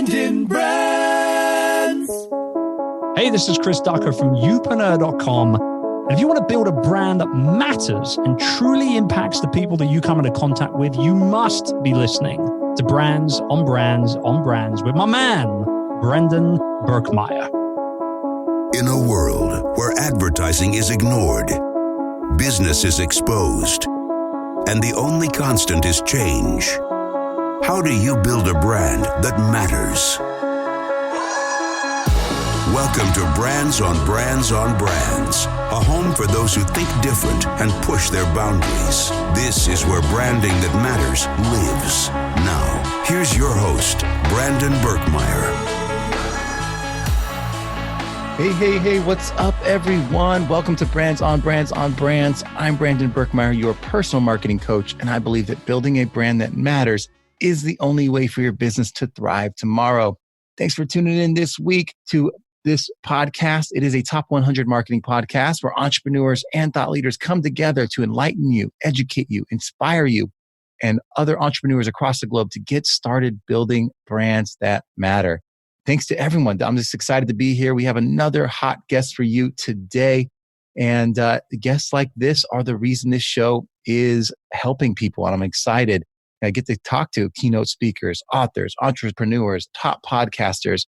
Brandon Brands. Hey, this is Chris Ducker from Youpreneur.com. And if you want to build a brand that matters and truly impacts the people that you come into contact with, you must be listening to Brands on Brands on Brands with my man, Brendan Berkmeyer. In a world where advertising is ignored, business is exposed, and the only constant is change, how do you build a brand that matters? Welcome to Brands on Brands on Brands, a home for those who think different and push their boundaries. This is where branding that matters lives. Now, here's your host, Brandon Berkmeyer. Hey, what's up, everyone? Welcome to Brands on Brands on Brands. I'm Brandon Berkmeyer, your personal marketing coach, and I believe that building a brand that matters is the only way for your business to thrive tomorrow. Thanks for tuning in this week to this podcast. It is a top 100 marketing podcast where entrepreneurs and thought leaders come together to enlighten you, educate you, inspire you, and other entrepreneurs across the globe to get started building brands that matter. Thanks to everyone. I'm just excited to be here. We have another hot guest for you today. And guests like this are the reason this show is helping people. And I'm excited. I get to talk to keynote speakers, authors, entrepreneurs, top podcasters.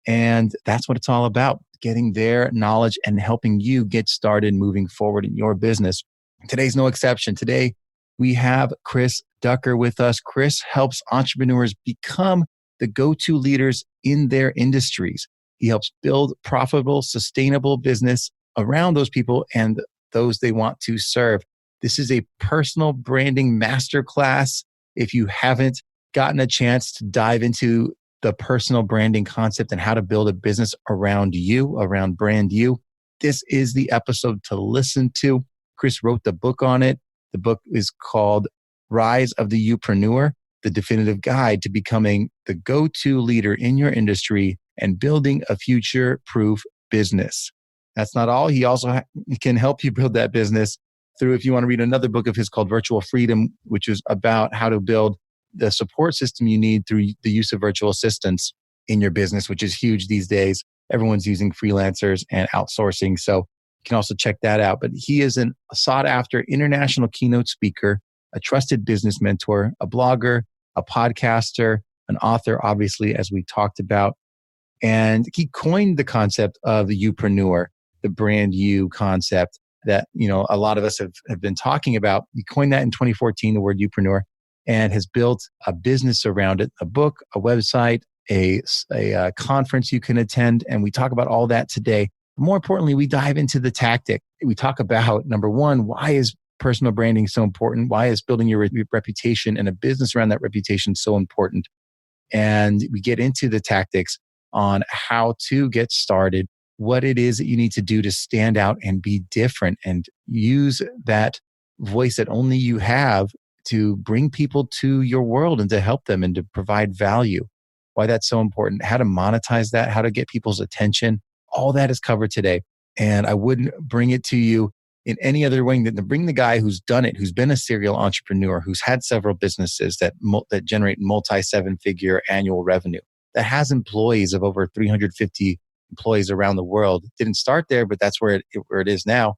And that's what it's all about, getting their knowledge and helping you get started moving forward in your business. Today's no exception. Today, we have Chris Ducker with us. Chris helps entrepreneurs become the go-to leaders in their industries. He helps build profitable, sustainable business around those people and those they want to serve. This is a personal branding masterclass. If you haven't gotten a chance to dive into the personal branding concept and how to build a business around you, around brand you, this is the episode to listen to. Chris wrote the book on it. The book is called Rise of the Youpreneur, the definitive guide to becoming the go-to leader in your industry and building a future-proof business. That's not all. He also can help you build that business through, if you want to read another book of his called Virtual Freedom, which is about how to build the support system you need through the use of virtual assistants in your business, which is huge these days. Everyone's using freelancers and outsourcing. So you can also check that out. But he is a sought after international keynote speaker, a trusted business mentor, a blogger, a podcaster, an author, obviously, as we talked about. And he coined the concept of the Youpreneur, the brand you concept that, a lot of us have been talking about. He coined that in 2014, the word Youpreneur, and has built a business around it, a book, a website, a conference you can attend. And we talk about all that today. More importantly, we dive into the tactic. We talk about, number one, why is personal branding so important? Why is building your reputation and a business around that reputation so important? And we get into the tactics on how to get started, what it is that you need to do to stand out and be different and use that voice that only you have to bring people to your world and to help them and to provide value. Why that's so important, how to monetize that, how to get people's attention. All that is covered today. And I wouldn't bring it to you in any other way than to bring the guy who's done it, who's been a serial entrepreneur, who's had several businesses that generate multi-seven-figure annual revenue, that has employees of over 350 employees around the world. Didn't start there, but that's where it is now.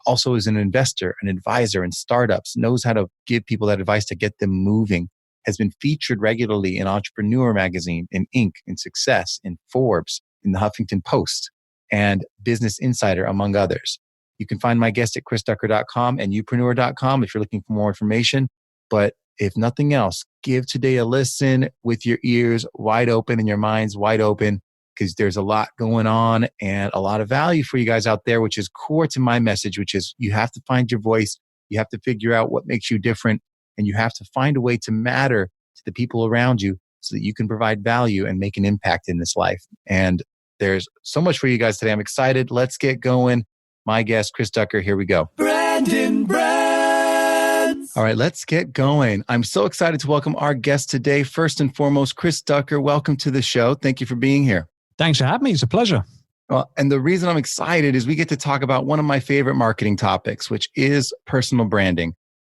Also is an investor, an advisor in startups, knows how to give people that advice to get them moving, has been featured regularly in Entrepreneur magazine, in Inc., in Success, in Forbes, in the Huffington Post, and Business Insider, among others. You can find my guest at chrisducker.com and youpreneur.com if you're looking for more information. But if nothing else, give today a listen with your ears wide open and your minds wide open, because there's a lot going on and a lot of value for you guys out there, which is core to my message, which is you have to find your voice. You have to figure out what makes you different, and you have to find a way to matter to the people around you so that you can provide value and make an impact in this life. And there's so much for you guys today. I'm excited. Let's get going. My guest, Chris Ducker. Here we go. Brandon Brands. All right, let's get going. I'm so excited to welcome our guest today. First and foremost, Chris Ducker, welcome to the show. Thank you for being here. Thanks for having me. It's a pleasure. Well, and the reason I'm excited is we get to talk about one of my favorite marketing topics, which is personal branding.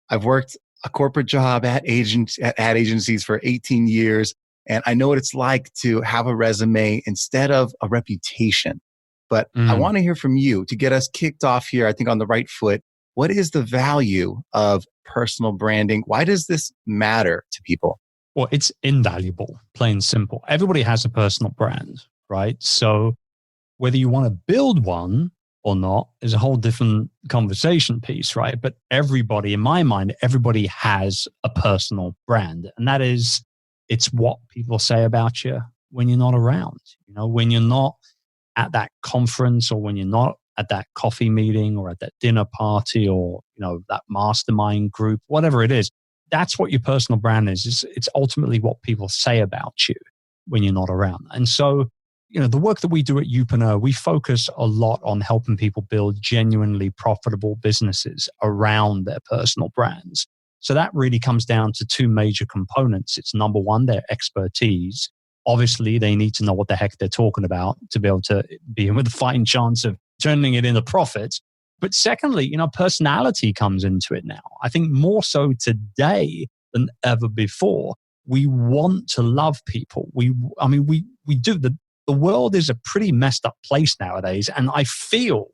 I've worked a corporate job at agencies for 18 years. And I know what it's like to have a resume instead of a reputation. But I want to hear from you to get us kicked off here, I think on the right foot. What is the value of personal branding? Why does this matter to people? Well, it's invaluable, plain and simple. Everybody has a personal brand, right? So whether you want to build one or not is a whole different conversation piece, right? But everybody, in my mind, everybody has a personal brand. And that is, it's what people say about you when you're not around. When you're not at that conference, or when you're not at that coffee meeting, or at that dinner party, or that mastermind group, whatever it is, that's what your personal brand is. It's ultimately what people say about you when you're not around. And so, the work that we do at Youpreneur, we focus a lot on helping people build genuinely profitable businesses around their personal brands. So that really comes down to two major components. It's number one, their expertise. Obviously, they need to know what the heck they're talking about to be able to be with a fighting chance of turning it into profits. But secondly, personality comes into it now. I think more so today than ever before. We want to love people. We do. The world is a pretty messed up place nowadays. And I feel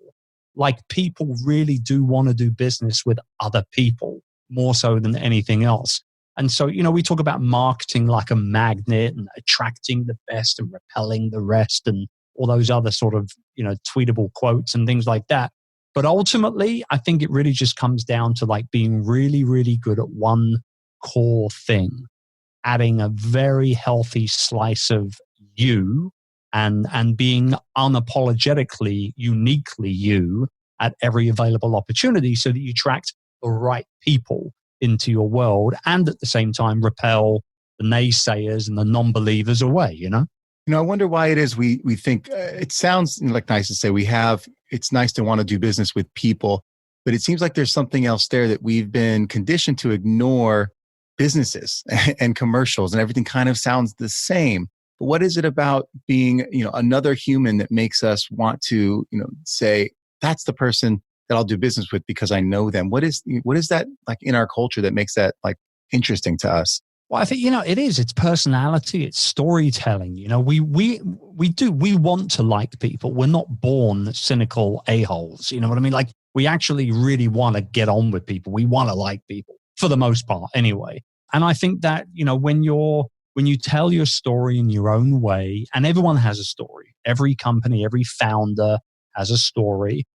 like people really do want to do business with other people more so than anything else. And so, we talk about marketing like a magnet and attracting the best and repelling the rest and all those other sort of, tweetable quotes and things like that. But ultimately, I think it really just comes down to like being really, really good at one core thing, adding a very healthy slice of you and being unapologetically, uniquely you at every available opportunity so that you attract the right people into your world and at the same time repel the naysayers and the non-believers away, I wonder why it is we think it sounds like nice to say it's nice to want to do business with people, but it seems like there's something else there that we've been conditioned to ignore businesses and commercials and everything kind of sounds the same. But what is it about being, another human that makes us want to, say that's the person that I'll do business with because I know them? What is that like in our culture that makes that like interesting to us? Well, I think, it is. It's personality. It's storytelling. We want to like people. We're not born cynical a-holes. You know what I mean? Like we actually really want to get on with people. We want to like people for the most part anyway. And I think that, when you tell your story in your own way, and everyone has a story, every company, every founder has a story,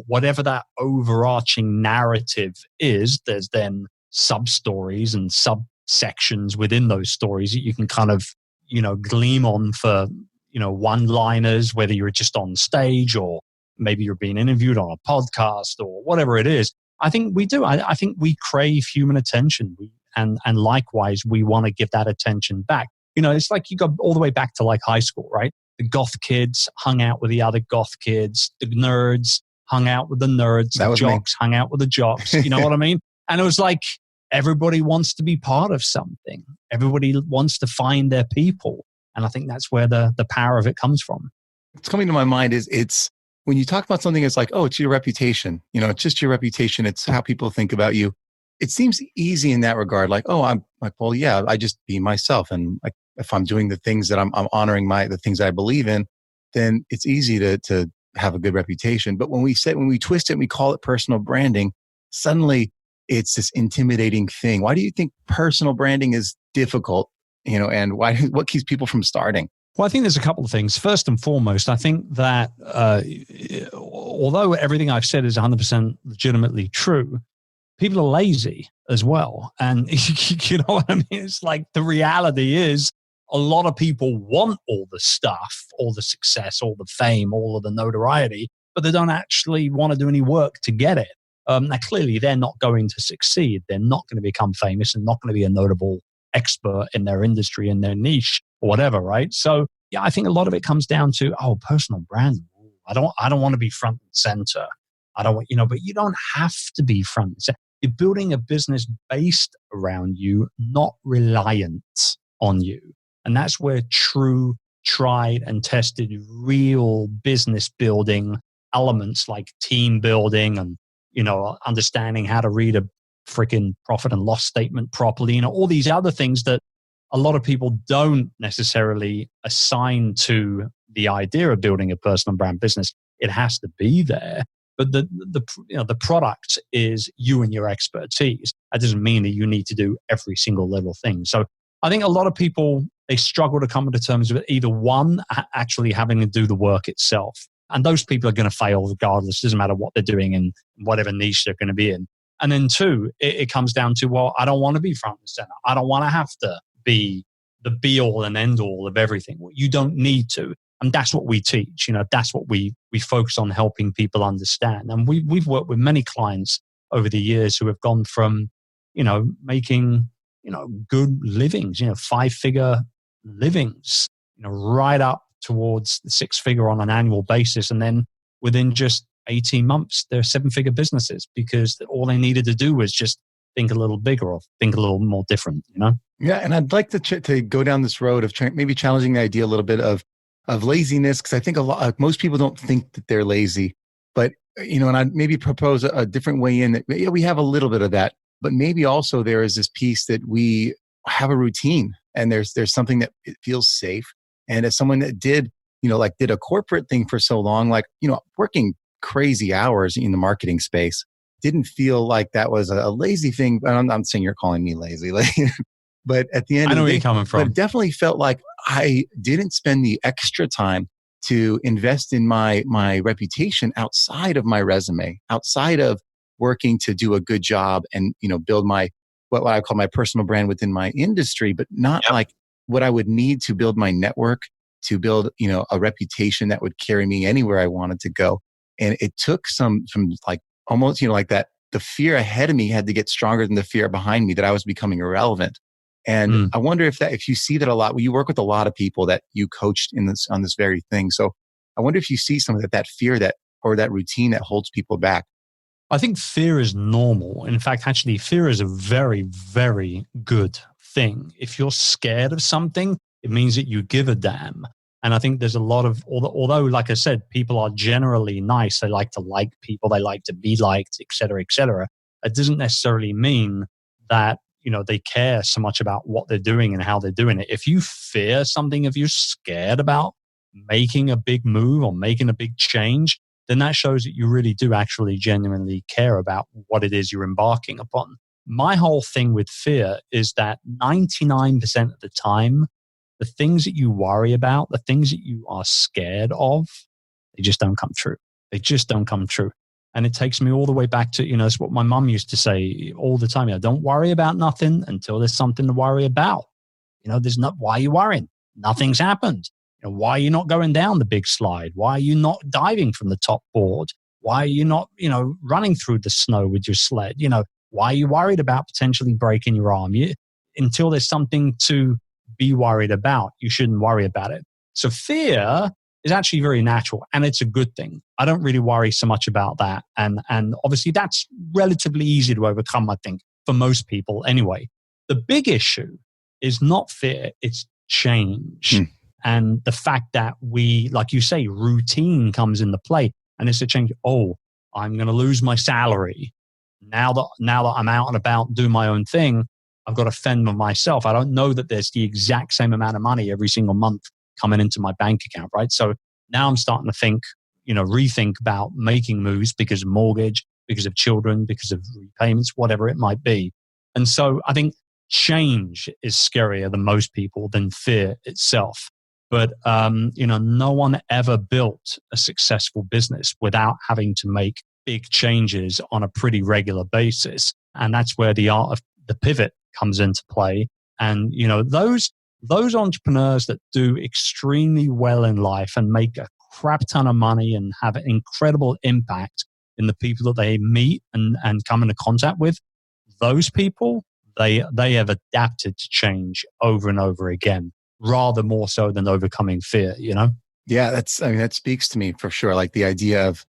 whatever that overarching narrative is, there's then sub-stories and subsections within those stories that you can kind of, gleam on for, one-liners, whether you're just on stage or maybe you're being interviewed on a podcast or whatever it is. I think we do. I think we crave human attention. And likewise, we want to give that attention back. It's like you go all the way back to like high school, right? The goth kids hung out with the other goth kids. The nerds hung out with the nerds. The jocks hung out with the jocks. You know what I mean? And it was like everybody wants to be part of something. Everybody wants to find their people. And I think that's where the power of it comes from. What's coming to my mind is it's when you talk about something, it's like, oh, it's your reputation. It's just your reputation. It's how people think about you. It seems easy in that regard. Like, oh, I'm like, well, yeah, I just be myself. And like, if I'm doing the things that I'm honoring the things I believe in, then it's easy to have a good reputation. But when we twist it and we call it personal branding, suddenly it's this intimidating thing. Why do you think personal branding is difficult? And what keeps people from starting? Well, I think there's a couple of things. First and foremost, I think that although everything I've said is 100% legitimately true, people are lazy as well. And you know what I mean? It's like the reality is a lot of people want all the stuff, all the success, all the fame, all of the notoriety, but they don't actually want to do any work to get it. Now, clearly, they're not going to succeed. They're not going to become famous and not going to be a notable expert in their industry, in their niche, or whatever, right? So, yeah, I think a lot of it comes down to, personal branding. I don't want to be front and center. I don't want, but you don't have to be front and center. You're building a business based around you, not reliant on you. And that's where true, tried and tested, real business building elements like team building and, understanding how to read a freaking profit and loss statement properly, all these other things that a lot of people don't necessarily assign to the idea of building a personal brand business. It has to be there. But the product is you and your expertise. That doesn't mean that you need to do every single little thing. So I think a lot of people, they struggle to come to terms with either one, actually having to do the work itself. And those people are going to fail regardless. It doesn't matter what they're doing in whatever niche they're going to be in. And then two, it comes down to, well, I don't want to be front and center. I don't want to have to be the be all and end all of everything. Well, you don't need to. And that's what we teach. That's what we focus on, helping people understand. And we've worked with many clients over the years who have gone from, making, good livings, 5-figure livings, right up towards the 6-figure on an annual basis. And then within just 18 months, they're 7-figure businesses because all they needed to do was just think a little bigger or think a little more different, Yeah. And I'd like to go down this road of maybe challenging the idea a little bit of laziness, because I think most people don't think that they're lazy, but and I'd maybe propose a different way in that. Yeah, we have a little bit of that, but maybe also there is this piece that we have a routine, and there's something that it feels safe. And as someone that did a corporate thing for so long, working crazy hours in the marketing space, didn't feel like that was a lazy thing. I'm not saying you're calling me lazy. But at the end, I know where you're coming from. But it definitely felt like I didn't spend the extra time to invest in my reputation outside of my resume, outside of working to do a good job and build my what I call my personal brand within my industry, but not like what I would need to build my network, to build a reputation that would carry me anywhere I wanted to go. And it took some like almost like that. The fear ahead of me had to get stronger than the fear behind me that I was becoming irrelevant. And I wonder if you see that a lot. You work with a lot of people that you coached on this very thing. So I wonder if you see some of that fear or that routine that holds people back. I think fear is normal. In fact, actually, fear is a very, very good thing. If you're scared of something, it means that you give a damn. And I think there's a lot of, although, like I said, people are generally nice. They like to like people. They like to be liked, et cetera, et cetera. It doesn't necessarily mean that they care so much about what they're doing and how they're doing it. If you fear something, if you're scared about making a big move or making a big change, then that shows that you really do actually genuinely care about what it is you're embarking upon. My whole thing with fear is that 99% of the time, the things that you worry about, the things that you are scared of, they just don't come true. They just don't come true. And it takes me all the way back to, it's what my mum used to say all the time. Don't worry about nothing until there's something to worry about. Why are you worrying? Nothing's happened. Why are you not going down the big slide? Why are you not diving from the top board? Why are you not, running through the snow with your sled? Why are you worried about potentially breaking your arm? Until there's something to be worried about, you shouldn't worry about it. So fear is actually very natural, and it's a good thing. I don't really worry so much about that. And obviously that's relatively easy to overcome, I think, for most people anyway. The big issue is not fear, it's change. And the fact that we, like you say, routine comes into play, and it's a change. Oh, I'm going to lose my salary. Now that I'm out and about doing my own thing, I've got to fend for myself. I don't know that there's the exact same amount of money every single month coming into my bank account, right? So now I'm starting to think, rethink about making moves because of mortgage, because of children, because of repayments, whatever it might be. And so I think change is scarier than most people than fear itself. But, no one ever built a successful business without having to make big changes on a pretty regular basis. And that's where the art of the pivot comes into play. And, those entrepreneurs that do extremely well in life and make a crap ton of money and have an incredible impact in the people that they meet and come into contact with, those people, they have adapted to change over and over again, rather more so than overcoming fear, Yeah, that speaks to me for sure. Like the idea of,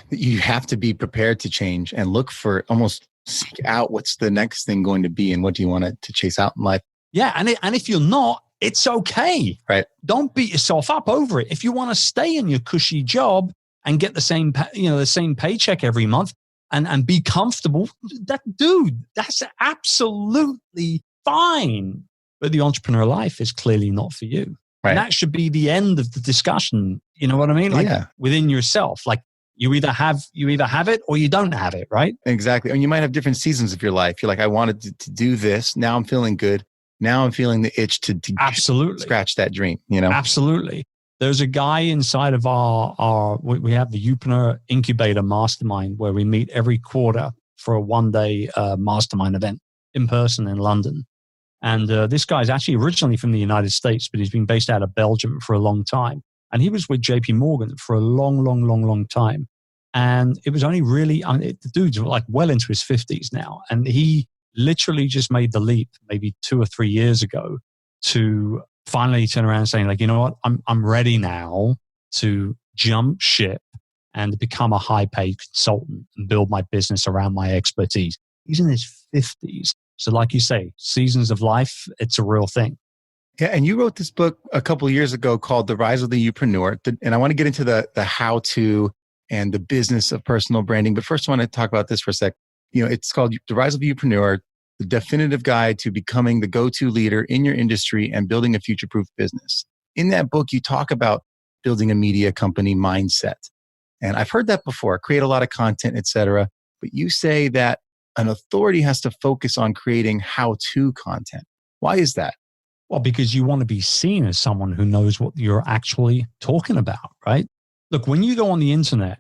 you have to be prepared to change and look for, almost seek out what's the next thing going to be and what do you want to chase out in life. Yeah, and if you're not, it's okay. Right. Don't beat yourself up over it. If you want to stay in your cushy job and get the same paycheck every month and be comfortable, that's absolutely fine. but the entrepreneur life is clearly not for you. Right. And that should be the end of the discussion. You know what I mean? Like within yourself, like you either have it or you don't have it, right? Exactly. And you might have different seasons of your life. You're like, I wanted to do this. Now I'm feeling good. Now I'm feeling the itch to absolutely scratch that dream, you know? Absolutely. There's a guy inside of we have the Youpreneur Incubator Mastermind where we meet every quarter for a one-day mastermind event in person in London. And this guy's actually originally from the United States, but he's been based out of Belgium for a long time. And he was with JP Morgan for a long time. And it was only really, the dude's like well into his 50s now. And he literally just made the leap maybe 2 or 3 years ago to finally turn around and saying, like, you know what, I'm ready now to jump ship and become a high paid consultant and build my business around my expertise. He's in his 50s. So like you say, seasons of life, it's a real thing. Yeah, and you wrote this book a couple of years ago called The Rise of the Youpreneur. And I want to get into the how-to and the business of personal branding. But first, I want to talk about this for a sec. You know, it's called The Rise of the Youpreneur, the definitive guide to becoming the go-to leader in your industry and building a future-proof business. In that book, you talk about building a media company mindset. And I've heard that before, create a lot of content, et cetera. But you say that an authority has to focus on creating how-to content. Why is that? Well, because you want to be seen as someone who knows what you're actually talking about, right? Look, when you go on the internet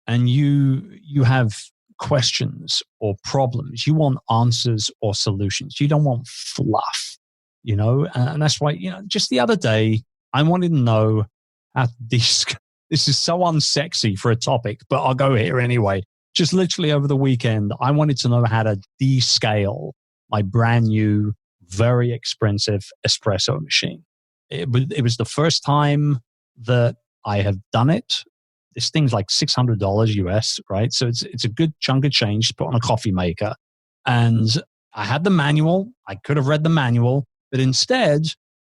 and you have questions or problems, you want answers or solutions. You don't want fluff, you know? And that's why, you know, just the other day, I wanted to know how this is so unsexy for a topic, but I'll go here anyway. Just literally over the weekend, I wanted to know how to descale my brand new, very expensive espresso machine. It was the first time that I have done it. This thing's like $600 US, right? So it's a good chunk of change to put on a coffee maker. And I had the manual. I could have read the manual, but instead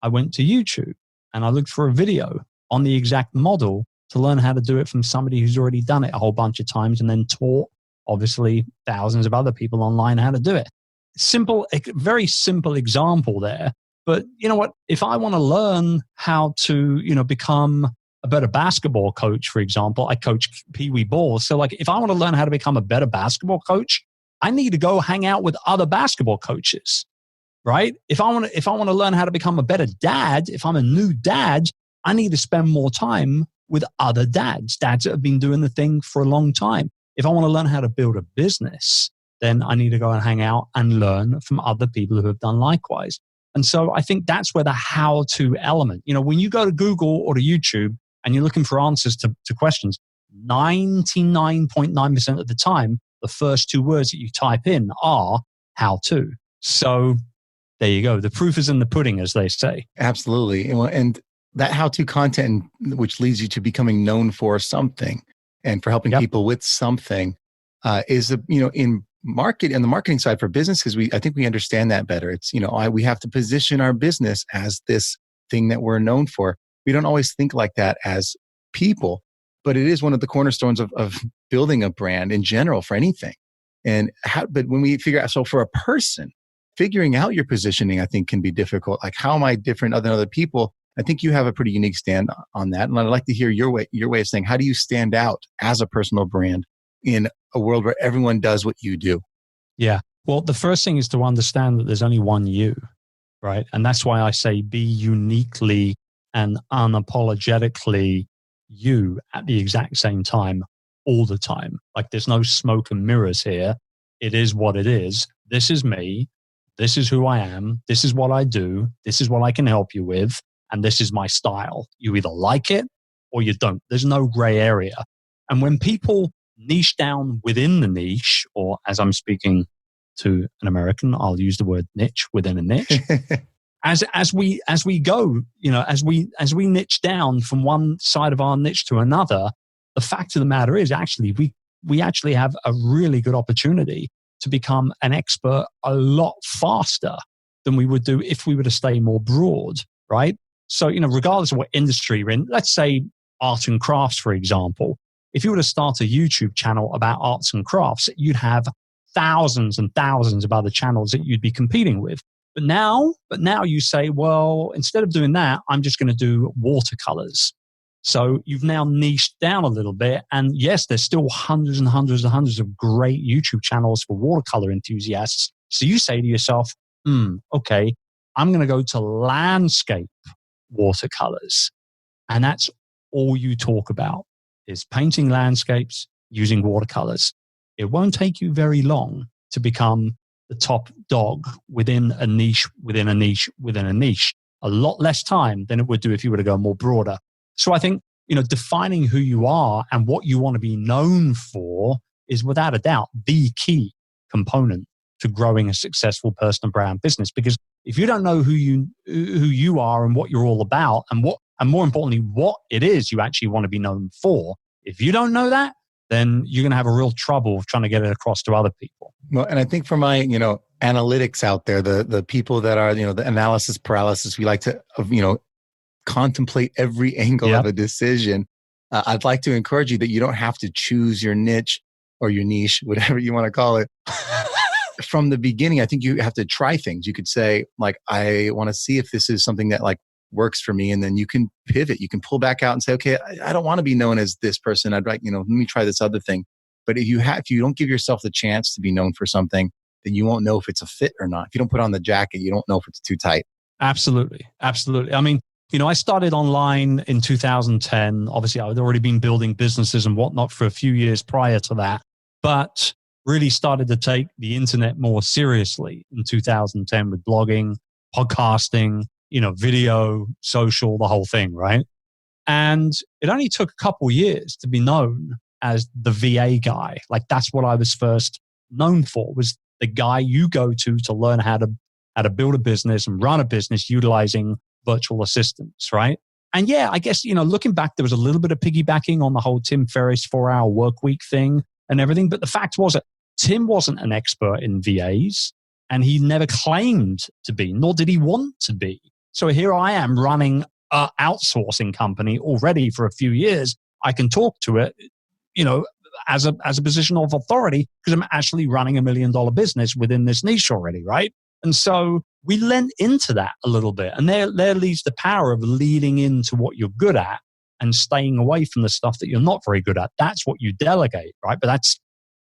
I went to YouTube and I looked for a video on the exact model to learn how to do it from somebody who's already done it a whole bunch of times and then taught, obviously, thousands of other people online how to do it. Simple, very simple example there. But you know what? If I want to learn how to, you know, become a better basketball coach, for example, I coach Pee-wee ball. So like, if I want to learn how to become a better basketball coach, I need to go hang out with other basketball coaches, right? If I want to learn how to become a better dad, if I'm a new dad, I need to spend more time with other dads that have been doing the thing for a long time. If I want to learn how to build a business, then I need to go and hang out and learn from other people who have done likewise. And so I think that's where the how-to element, you know, when you go to Google or to YouTube and you're looking for answers to questions, 99.9% of the time, the first 2 words that you type in are how-to. So there you go. The proof is in the pudding, as they say. Absolutely. And that how-to content, which leads you to becoming known for something and for helping people with something, is in the marketing side for businesses. I think we understand that better. It's, we have to position our business as this thing that we're known for. We don't always think like that as people, but it is one of the cornerstones of building a brand in general for anything. But when we figure out, so for a person, figuring out your positioning, I think can be difficult. Like, how am I different than other people? I think you have a pretty unique stand on that. And I'd like to hear your way of saying, how do you stand out as a personal brand in a world where everyone does what you do? Yeah. Well, the first thing is to understand that there's only one you, right? And that's why I say be uniquely and unapologetically you at the exact same time, all the time. Like, there's no smoke and mirrors here. It is what it is. This is me. This is who I am. This is what I do. This is what I can help you with. And this is my style. You either like it or you don't. There's no gray area. And when people niche down within the niche, or as I'm speaking to an American, I'll use the word niche within a niche. As we go, as we niche down from one side of our niche to another, the fact of the matter is actually we actually have a really good opportunity to become an expert a lot faster than we would do if we were to stay more broad, right? So, regardless of what industry you're in, let's say art and crafts, for example. If you were to start a YouTube channel about arts and crafts, you'd have thousands and thousands of other channels that you'd be competing with. But now you say, well, instead of doing that, I'm just going to do watercolors. So you've now niched down a little bit. And yes, there's still hundreds and hundreds and hundreds of great YouTube channels for watercolor enthusiasts. So you say to yourself, okay, I'm going to go to landscape watercolors. And that's all you talk about is painting landscapes using watercolors. It won't take you very long to become the top dog within a niche, within a niche, within a niche. A lot less time than it would do if you were to go more broader. So I think, defining who you are and what you want to be known for is without a doubt the key component to growing a successful personal brand business. Because if you don't know who you are and what you're all about and more importantly, what it is you actually want to be known for, if you don't know that, then you're going to have a real trouble trying to get it across to other people. Well, and I think for my, analytics out there, the people that are, the analysis paralysis, we like to, contemplate every angle of a decision. I'd like to encourage you that you don't have to choose your niche or your niche, whatever you want to call it. From the beginning, I think you have to try things. You could say, like, I want to see if this is something that works for me. And then you can pivot. You can pull back out and say, okay, I don't want to be known as this person. I'd like, let me try this other thing. But if you don't give yourself the chance to be known for something, then you won't know if it's a fit or not. If you don't put on the jacket, you don't know if it's too tight. Absolutely. Absolutely. I mean, I started online in 2010. Obviously, I had already been building businesses and whatnot for a few years prior to that, but really started to take the internet more seriously in 2010 with blogging, podcasting, video, social, the whole thing, right? And it only took a couple years to be known as the VA guy. Like that's what I was first known for, was the guy you go to learn how to build a business and run a business utilizing virtual assistants, right? And yeah, I guess, looking back, there was a little bit of piggybacking on the whole Tim Ferriss 4-hour work week thing and everything. But the fact was that Tim wasn't an expert in VAs and he never claimed to be, nor did he want to be. So here I am running an outsourcing company already for a few years. I can talk to it, as a position of authority because I'm actually running $1 million business within this niche already, right? And so we lent into that a little bit. And there leads the power of leading into what you're good at and staying away from the stuff that you're not very good at. That's what you delegate, right? But it's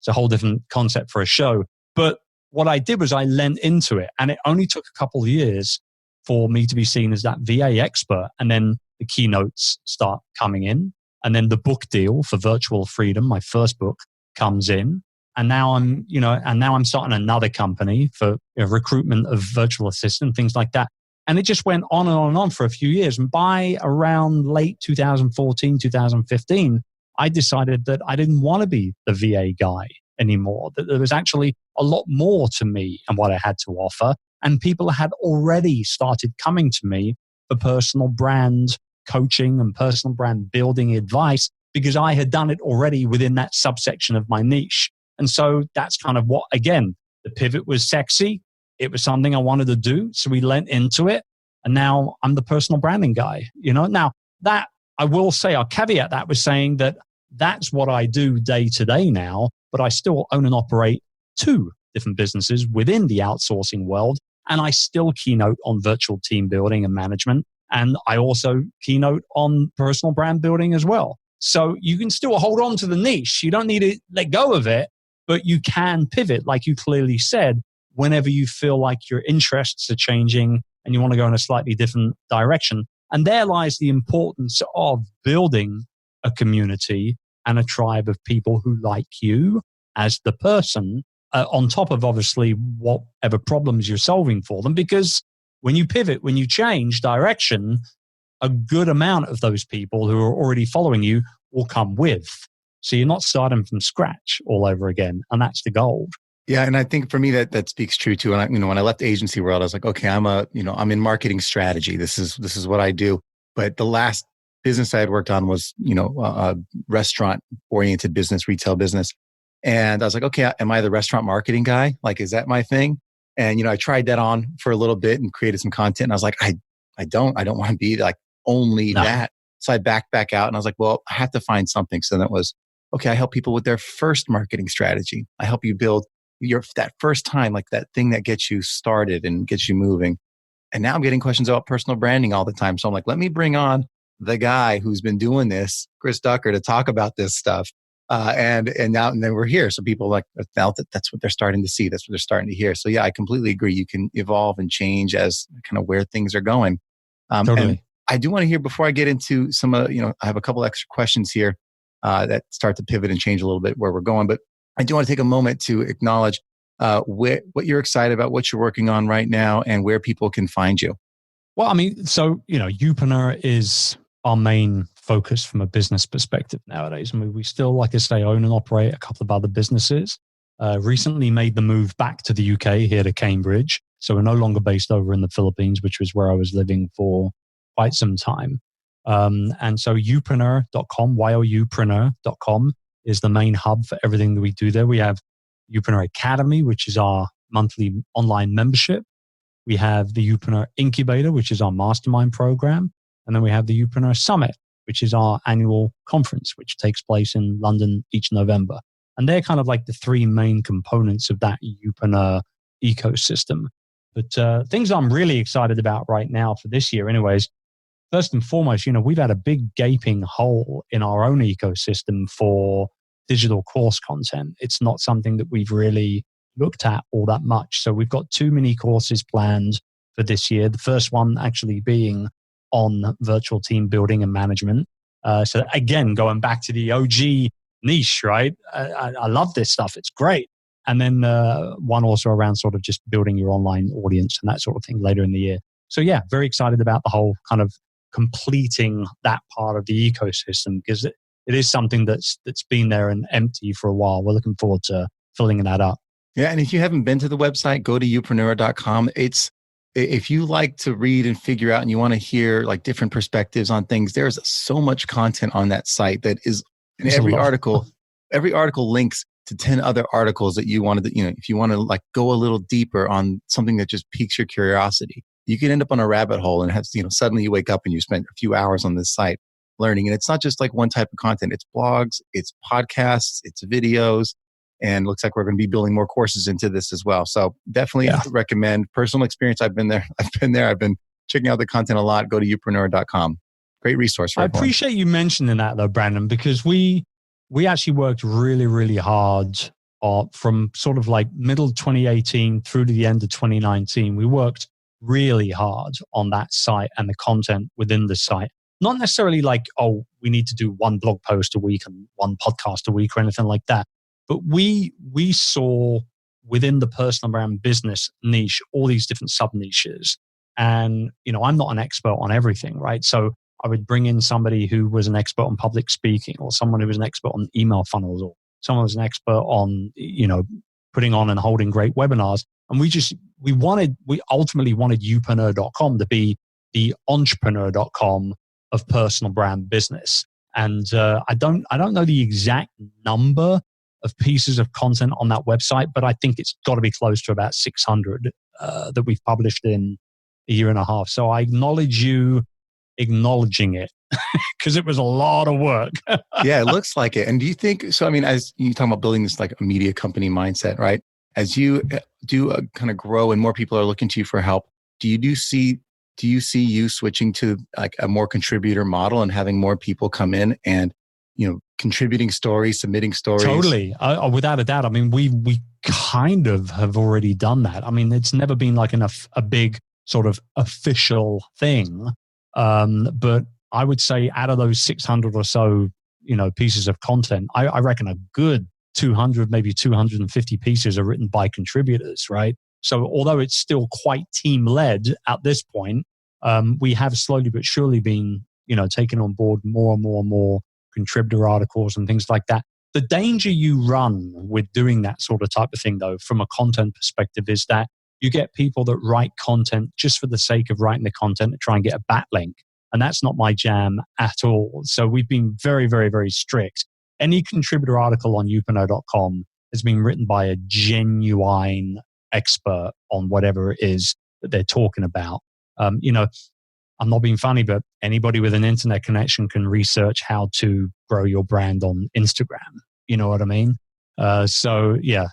a whole different concept for a show. But what I did was I lent into it. And it only took a couple of years for me to be seen as that VA expert. And then the keynotes start coming in. And then the book deal for Virtual Freedom, my first book, comes in. And now I'm starting another company for recruitment of virtual assistant, things like that. And it just went on and on and on for a few years. And by around late 2014, 2015, I decided that I didn't want to be the VA guy anymore, that there was actually a lot more to me and what I had to offer. And people had already started coming to me for personal brand coaching and personal brand building advice because I had done it already within that subsection of my niche. And so that's kind of what, again, the pivot was sexy. It was something I wanted to do. So we lent into it. And now I'm the personal branding guy. Now that I will say, I'll caveat that with saying that that's what I do day to day now, but I still own and operate 2 different businesses within the outsourcing world. And I still keynote on virtual team building and management. And I also keynote on personal brand building as well. So you can still hold on to the niche. You don't need to let go of it, but you can pivot, like you clearly said, whenever you feel like your interests are changing and you want to go in a slightly different direction. And there lies the importance of building a community and a tribe of people who like you as the person, on top of obviously whatever problems you're solving for them. Because when you pivot, when you change direction, a good amount of those people who are already following you will come with. So you're not starting from scratch all over again. And that's the gold. Yeah. And I think for me that speaks true too. And when I left the agency world, I was like, okay, I'm in marketing strategy. This is what I do. But the last business I had worked on was, a restaurant oriented business, retail business. And I was like, okay, am I the restaurant marketing guy? Like, is that my thing? And, I tried that on for a little bit and created some content. And I was like, I don't want to be like only that. So I backed back out and I was like, well, I have to find something. So that was, okay, I help people with their first marketing strategy. I help you build that first time, like that thing that gets you started and gets you moving. And now I'm getting questions about personal branding all the time. So I'm like, let me bring on the guy who's been doing this, Chris Ducker, to talk about this stuff. And then we're here. So people like felt that that's what they're starting to see. That's what they're starting to hear. So yeah, I completely agree. You can evolve and change as kind of where things are going. Totally. And I do want to hear, before I get into some, I have a couple extra questions here that start to pivot and change a little bit where we're going. But I do want to take a moment to acknowledge what you're excited about, what you're working on right now, and where people can find you. Well, I mean, so, Youpreneur is our main focus from a business perspective nowadays. I mean, we still, like I say, own and operate a couple of other businesses. Recently made the move back to the UK, here to Cambridge. So we're no longer based over in the Philippines, which was where I was living for quite some time. And so youpreneur.com, youpreneur.com is the main hub for everything that we do there. We have Youpreneur Academy, which is our monthly online membership. We have the Youpreneur Incubator, which is our mastermind program. And then we have the Youpreneur Summit, which is our annual conference, which takes place in London each November. And they're kind of like the three main components of that Youpreneur ecosystem. But things I'm really excited about right now for this year anyways, first and foremost, we've had a big gaping hole in our own ecosystem for digital course content. It's not something that we've really looked at all that much. So we've got 2 mini courses planned for this year. The first one actually being on virtual team building and management. So again, going back to the OG niche, right? I love this stuff. It's great. And then one also around sort of just building your online audience and that sort of thing later in the year. So yeah, very excited about the whole kind of completing that part of the ecosystem, because it is something that's been there and empty for a while. We're looking forward to filling that up. Yeah. And if you haven't been to the website, go to youpreneur.com. If you like to read and figure out and you want to hear like different perspectives on things, there's so much content on that site that is in every article links to 10 other articles that you wanted to, if you want to like go a little deeper on something that just piques your curiosity, you can end up on a rabbit hole and have, suddenly you wake up and you spend a few hours on this site learning. And it's not just like one type of content. It's blogs, it's podcasts, it's videos. And looks like we're going to be building more courses into this as well. So definitely recommend. Personal experience. I've been there. I've been checking out the content a lot. Go to youpreneur.com. Great resource for everyone. I appreciate you mentioning that though, Brandon, because we actually worked really, really hard from sort of like middle 2018 through to the end of 2019. We worked really hard on that site and the content within the site. Not necessarily like, we need to do one blog post a week and one podcast a week or anything like that. But we saw within the personal brand business niche, all these different sub niches. And, I'm not an expert on everything, right? So I would bring in somebody who was an expert on public speaking, or someone who was an expert on email funnels, or someone who was an expert on, putting on and holding great webinars. And we ultimately wanted youpreneur.com to be the entrepreneur.com of personal brand business. And I don't know the exact number of pieces of content on that website, but I think it's got to be close to about 600 that we've published in a year and a half. So I acknowledge you acknowledging it because it was a lot of work. Yeah, it looks like it. And do you think, so I mean, as you talk about building this like a media company mindset, right? As you do kind of grow and more people are looking to you for help, do you see you switching to like a more contributor model and having more people come in and contributing stories, submitting stories? Totally. Without a doubt. I mean, we kind of have already done that. I mean, it's never been like a big sort of official thing. But I would say out of those 600 or so, pieces of content, I reckon a good 200, maybe 250 pieces are written by contributors, right? So although it's still quite team led at this point, we have slowly but surely been, taking on board more and more contributor articles and things like that. The danger you run with doing that sort of type of thing, though, from a content perspective, is that you get people that write content just for the sake of writing the content to try and get a backlink. And that's not my jam at all. So we've been very, very, very strict. Any contributor article on youpreneur.com has been written by a genuine expert on whatever it is that they're talking about. I'm not being funny, but anybody with an internet connection can research how to grow your brand on Instagram. You know what I mean? So yeah,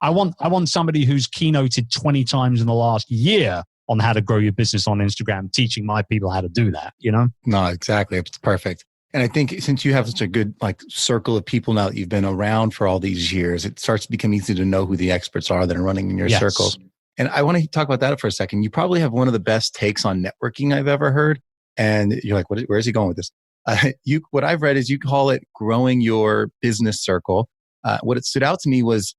I want somebody who's keynoted 20 times in the last year on how to grow your business on Instagram, teaching my people how to do that, you know? No, exactly. It's perfect. And I think since you have such a good circle of people now that you've been around for all these years, it starts to become easy to know who the experts are that are running in your circles. And I want to talk about that for a second. You probably have one of the best takes on networking I've ever heard. And you're like, where is he going with this? What I've read is you call it growing your business circle. What it stood out to me was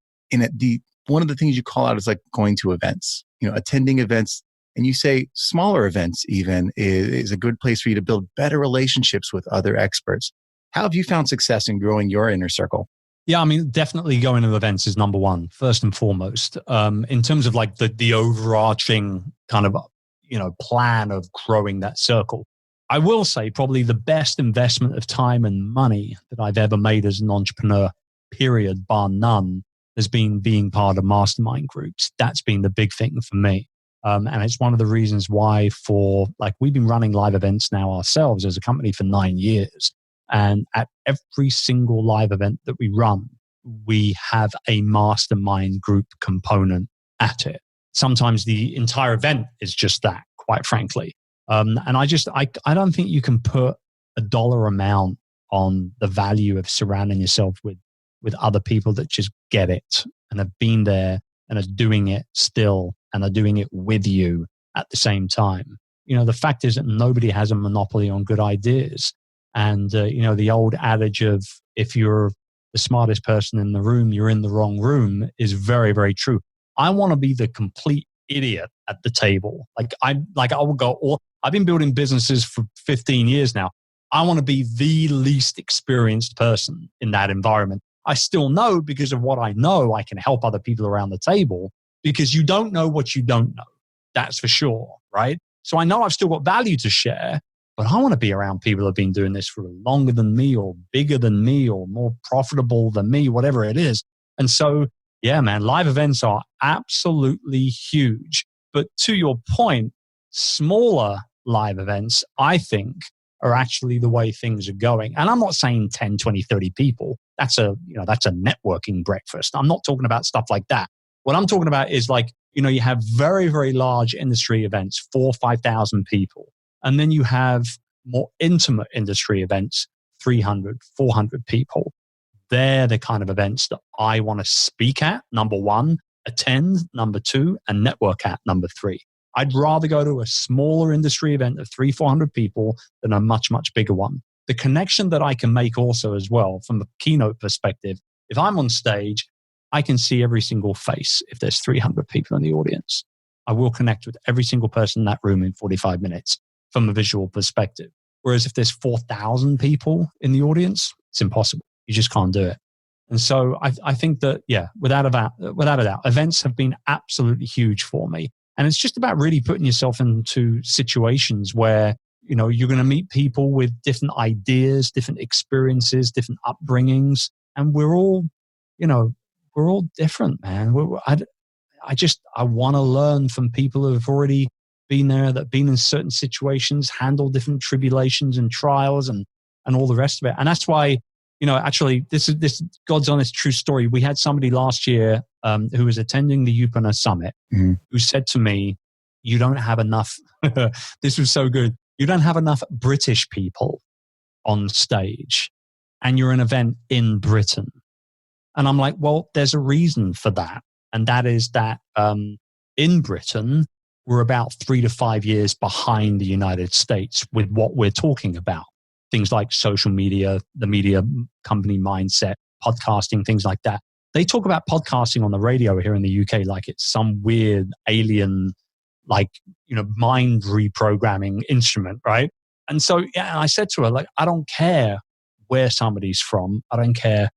one of the things you call out is like going to events, attending events. And you say smaller events even is a good place for you to build better relationships with other experts. How have you found success in growing your inner circle? Yeah, I mean, definitely going to events is number one, first and foremost. In terms of like the overarching kind of, plan of growing that circle. I will say probably the best investment of time and money that I've ever made as an entrepreneur, period, bar none, has been being part of mastermind groups. That's been the big thing for me. And it's one of the reasons why we've been running live events now ourselves as a company for 9 years. And at every single live event that we run, we have a mastermind group component at it. Sometimes the entire event is just that, quite frankly. And I don't think you can put a dollar amount on the value of surrounding yourself with other people that just get it and have been there and are doing it still and are doing it with you at the same time. The fact is that nobody has a monopoly on good ideas. And, the old adage of if you're the smartest person in the room, you're in the wrong room is very, very true. I want to be the complete idiot at the table. I've been building businesses for 15 years now. I want to be the least experienced person in that environment. I still know because of what I know, I can help other people around the table because you don't know what you don't know. That's for sure, right? So I know I've still got value to share, but I want to be around people who have been doing this for longer than me or bigger than me or more profitable than me, whatever it is. And so, yeah, man, live events are absolutely huge. But to your point, smaller live events, I think, are actually the way things are going. And I'm not saying 10, 20, 30 people. That's a networking breakfast. I'm not talking about stuff like that. What I'm talking about is you have very, very large industry events, 4,000 or 5,000 people. And then you have more intimate industry events, 300, 400 people. They're the kind of events that I want to speak at, number one, attend, number two, and network at, number three. I'd rather go to a smaller industry event of 300, 400 people than a much, much bigger one. The connection that I can make also as well from the keynote perspective, if I'm on stage, I can see every single face if there's 300 people in the audience. I will connect with every single person in that room in 45 minutes from a visual perspective. Whereas if there's 4,000 people in the audience, it's impossible. You just can't do it. And so I think that, without a doubt, events have been absolutely huge for me. And it's just about really putting yourself into situations where, you're going to meet people with different ideas, different experiences, different upbringings. And we're all different, man. I want to learn from people who have already been there, that have been in certain situations, handle different tribulations and trials and all the rest of it. And that's why, actually, this is God's honest true story. We had somebody last year who was attending the Youpreneur Summit who said to me, you don't have enough, this was so good, you don't have enough British people on stage and you're an event in Britain. And I'm like, well, there's a reason for that. And that is that in Britain, we're about 3 to 5 years behind the United States with what we're talking about. Things like social media, the media company mindset, podcasting, things like that. They talk about podcasting on the radio here in the UK like it's some weird alien, mind reprogramming instrument, right? And so, I said to her, I don't care where somebody's from. I don't care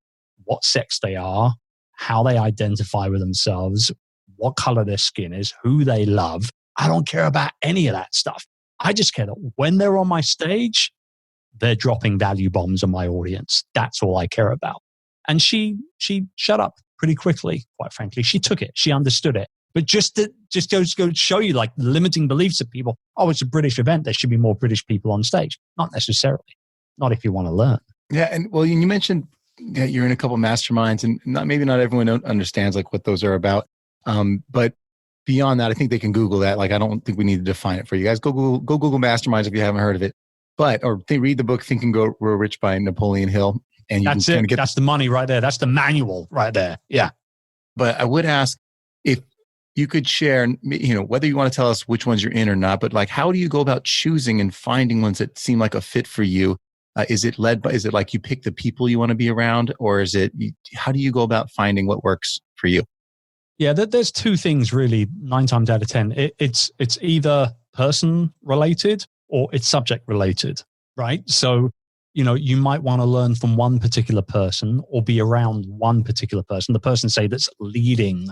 what sex they are, how they identify with themselves, what color their skin is, who they love. I don't care about any of that stuff. I just care that when they're on my stage, they're dropping value bombs on my audience. That's all I care about. And she shut up pretty quickly, quite frankly. She took it. She understood it. But just goes to show you limiting beliefs of people. Oh, it's a British event. There should be more British people on stage. Not necessarily. Not if you want to learn. Yeah. And well, you mentioned you're in a couple of masterminds, and maybe not everyone understands like what those are about. But beyond that, I think they can Google that. Like, I don't think we need to define it for you guys. Go Google masterminds if you haven't heard of it. Or they read the book Think and Grow Rich by Napoleon Hill. And you that's it. That's the money right there. That's the manual right there. Yeah. But I would ask if you could share, whether you want to tell us which ones you're in or not, but like, how do you go about choosing and finding ones that seem like a fit for you? Is it like you pick the people you want to be around, or how do you go about finding what works for you? Yeah, there's two things really, 9 times out of 10. It's either person related or it's subject related, right? So, you might want to learn from one particular person or be around one particular person, the person, say, that's leading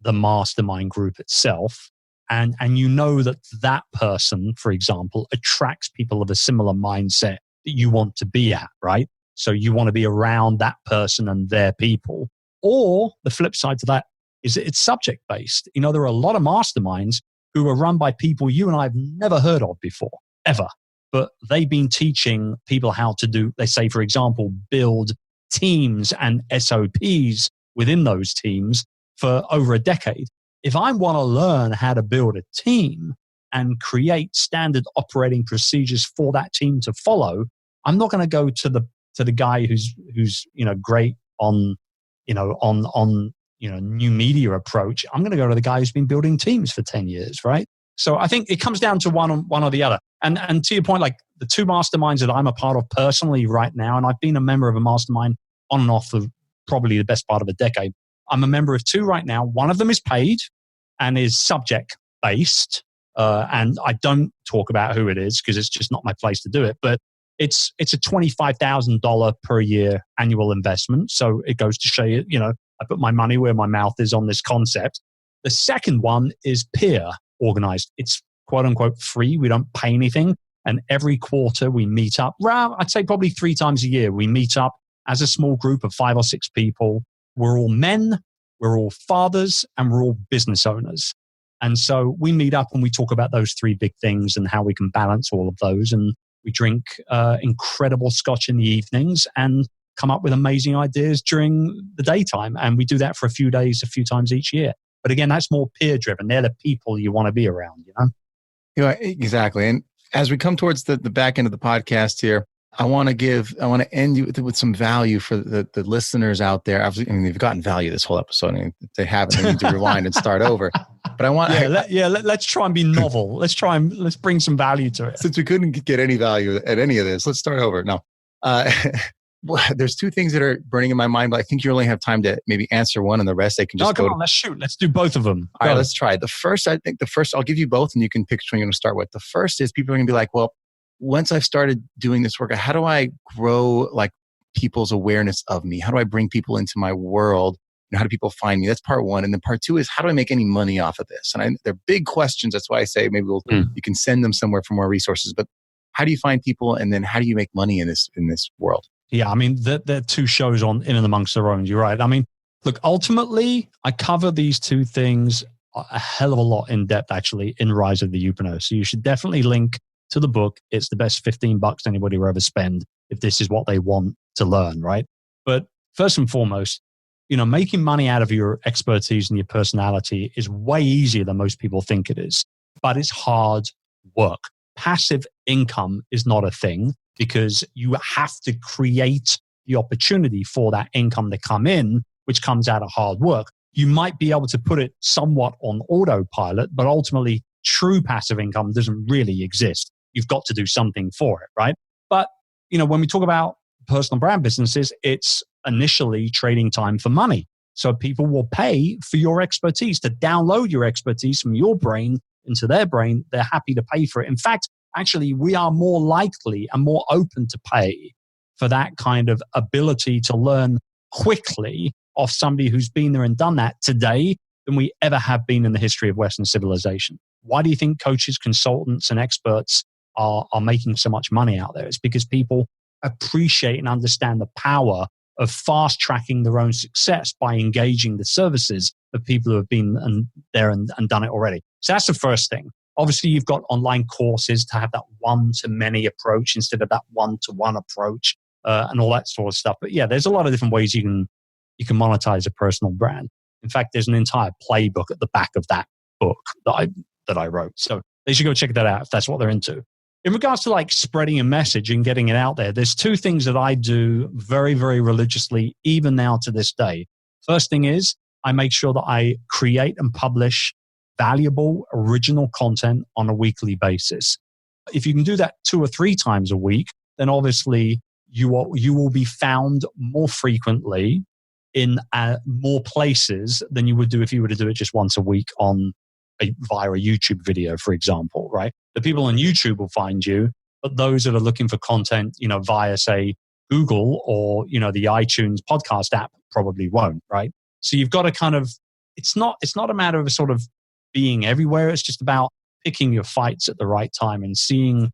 the mastermind group itself. And that person, for example, attracts people of a similar mindset that you want to be at, right? So you want to be around that person and their people. Or the flip side to that is it's subject based. There are a lot of masterminds who are run by people you and I have never heard of before, ever. But they've been teaching people how to do, they say, for example, build teams and SOPs within those teams for over a decade. If I want to learn how to build a team and create standard operating procedures for that team to follow, I'm not going to go to the guy who's great on new media approach. I'm going to go to the guy who's been building teams for 10 years, right? So I think it comes down to one or the other. And to your point, like the two masterminds that I'm a part of personally right now, and I've been a member of a mastermind on and off for probably the best part of a decade. I'm a member of two right now. One of them is paid and is subject based. And I don't talk about who it is because it's just not my place to do it. But it's a $25,000 per year annual investment. So it goes to show you, I put my money where my mouth is on this concept. The second one is peer organized. It's quote unquote free. We don't pay anything. And every quarter we meet up. I'd say probably 3 times a year. We meet up as a small group of 5 or 6 people. We're all men, we're all fathers, and we're all business owners. And so we meet up and we talk about those 3 big things and how we can balance all of those. And we drink incredible scotch in the evenings and come up with amazing ideas during the daytime. And we do that for a few days, a few times each year. But again, that's more peer driven. They're the people you want to be around, Exactly. And as we come towards the back end of the podcast here, I want to end you with some value for the listeners out there. They've gotten value this whole episode. If they haven't, they need to rewind and start over. But I want, let's try and be novel. Let's bring some value to it. Since we couldn't get any value at any of this, let's start over. No, there's 2 things that are burning in my mind, but I think you only have time to maybe answer one, and the rest they can just go. Let's shoot. Let's do both of them. All right, let's try. The first, I'll give you both, and you can pick which one you're going to start with. The first is people are going to be like, well, once I've started doing this work, how do I grow like people's awareness of me? How do I bring people into my world? How do people find me? That's part 1. And then part 2 is how do I make any money off of this? And they're big questions. That's why I say maybe you can send them somewhere for more resources. But how do you find people? And then how do you make money in this world? Yeah, there are 2 shows on In and Amongst Their Own. You're right. Look, ultimately, I cover these 2 things a hell of a lot in depth, actually, in Rise of the Youpreneur. So you should definitely link to the book. It's the best $15 anybody will ever spend if this is what they want to learn, right? But first and foremost, making money out of your expertise and your personality is way easier than most people think it is, but it's hard work. Passive income is not a thing because you have to create the opportunity for that income to come in, which comes out of hard work. You might be able to put it somewhat on autopilot, but ultimately true passive income doesn't really exist. You've got to do something for it, right? But, when we talk about personal brand businesses, it's initially trading time for money. So people will pay for your expertise, to download your expertise from your brain into their brain. They're happy to pay for it. In fact, actually, we are more likely and more open to pay for that kind of ability to learn quickly off somebody who's been there and done that today than we ever have been in the history of Western civilization. Why do you think coaches, consultants, and experts are making so much money out there? It's because people appreciate and understand the power of fast tracking their own success by engaging the services of people who have been there and done it already. So that's the first thing. Obviously, you've got online courses to have that one-to-many approach instead of that one-to-one approach. and all that sort of stuff. But yeah, there's a lot of different ways you can monetize a personal brand. In fact, there's an entire playbook at the back of that book that I wrote. So they should go check that out if that's what they're into. In regards to like spreading a message and getting it out there, there's two things that I do very, very religiously, even now to this day. First thing is I make sure that I create and publish valuable, original content on a weekly basis. If you can do that 2 or 3 times a week, then obviously you will be found more frequently in more places than you would do if you were to do it just once a week via a YouTube video, for example, right? The people on YouTube will find you, but those that are looking for content, via say Google or, the iTunes podcast app probably won't, right? So you've got to kind of, it's not a matter of sort of being everywhere. It's just about picking your fights at the right time and seeing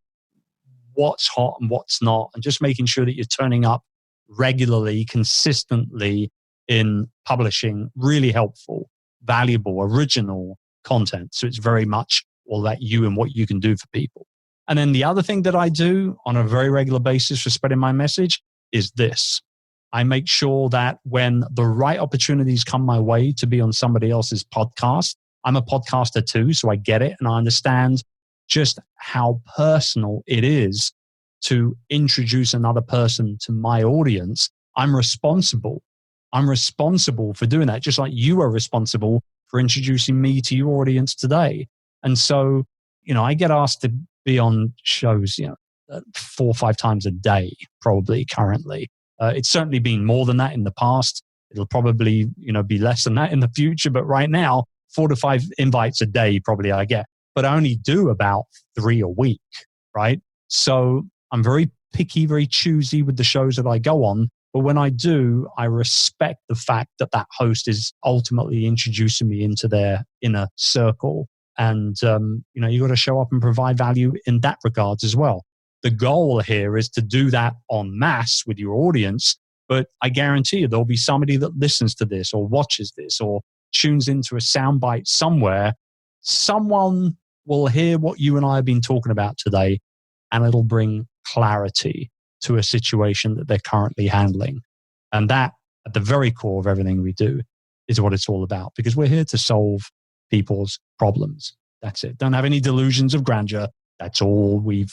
what's hot and what's not, and just making sure that you're turning up regularly, consistently in publishing really helpful, valuable, original content. So it's very much all that you and what you can do for people. And then the other thing that I do on a very regular basis for spreading my message is this. I make sure that when the right opportunities come my way to be on somebody else's podcast, I'm a podcaster too, so I get it and I understand just how personal it is to introduce another person to my audience. I'm responsible for doing that, just like you are responsible for introducing me to your audience today. And so, I get asked to be on shows, 4 or 5 times a day, probably currently. It's certainly been more than that in the past. It'll probably, be less than that in the future. But right now, 4 to 5 invites a day probably I get. But I only do about 3 a week, right? So I'm very picky, very choosy with the shows that I go on. But when I do, I respect the fact that that host is ultimately introducing me into their inner circle. And, you got to show up and provide value in that regards as well. The goal here is to do that en masse with your audience. But I guarantee you there'll be somebody that listens to this or watches this or tunes into a soundbite somewhere. Someone will hear what you and I have been talking about today, and it'll bring clarity to a situation that they're currently handling. And that, at the very core of everything we do, is what it's all about, because we're here to solve people's problems. That's it. Don't have any delusions of grandeur. That's all we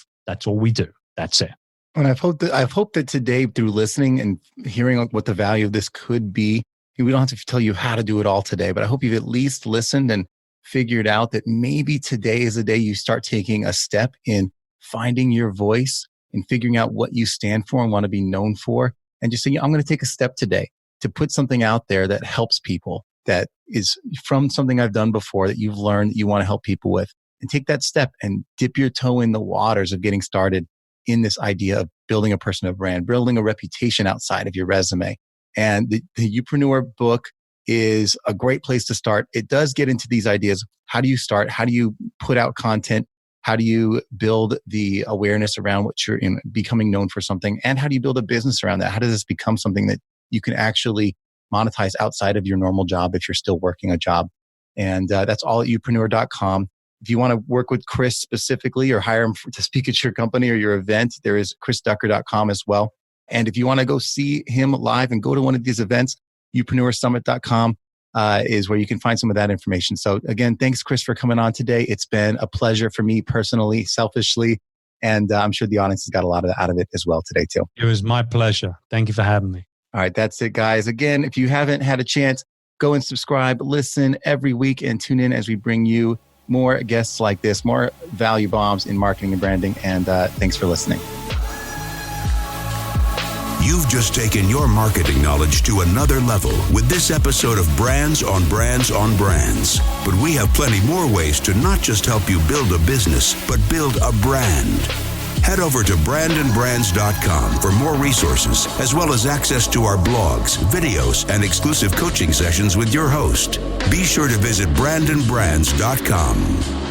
do. That's it. And I've hoped that today, through listening and hearing what the value of this could be, we don't have to tell you how to do it all today, but I hope you've at least listened and figured out that maybe today is the day you start taking a step in finding your voice and figuring out what you stand for and want to be known for. And just saying, I'm going to take a step today to put something out there that helps people, that is from something I've done before that you've learned that you want to help people with. And take that step and dip your toe in the waters of getting started in this idea of building a personal brand, building a reputation outside of your resume. And the Youpreneur book is a great place to start. It does get into these ideas. How do you start? How do you put out content? How do you build the awareness around what you're becoming known for something? And how do you build a business around that? How does this become something that you can actually monetize outside of your normal job if you're still working a job? And that's all at youpreneur.com. If you want to work with Chris specifically or hire him to speak at your company or your event, there is chrisducker.com as well. And if you want to go see him live and go to one of these events, youpreneursummit.com is where you can find some of that information. So again, thanks, Chris, for coming on today. It's been a pleasure for me personally, selfishly, and I'm sure the audience has got a lot out of it as well today too. It was my pleasure. Thank you for having me. All right, that's it, guys. Again, if you haven't had a chance, go and subscribe, listen every week, and tune in as we bring you more guests like this, more value bombs in marketing and branding. And thanks for listening. You've just taken your marketing knowledge to another level with this episode of Brands on Brands on Brands. But we have plenty more ways to not just help you build a business, but build a brand. Head over to brandandbrands.com for more resources, as well as access to our blogs, videos, and exclusive coaching sessions with your host. Be sure to visit brandandbrands.com.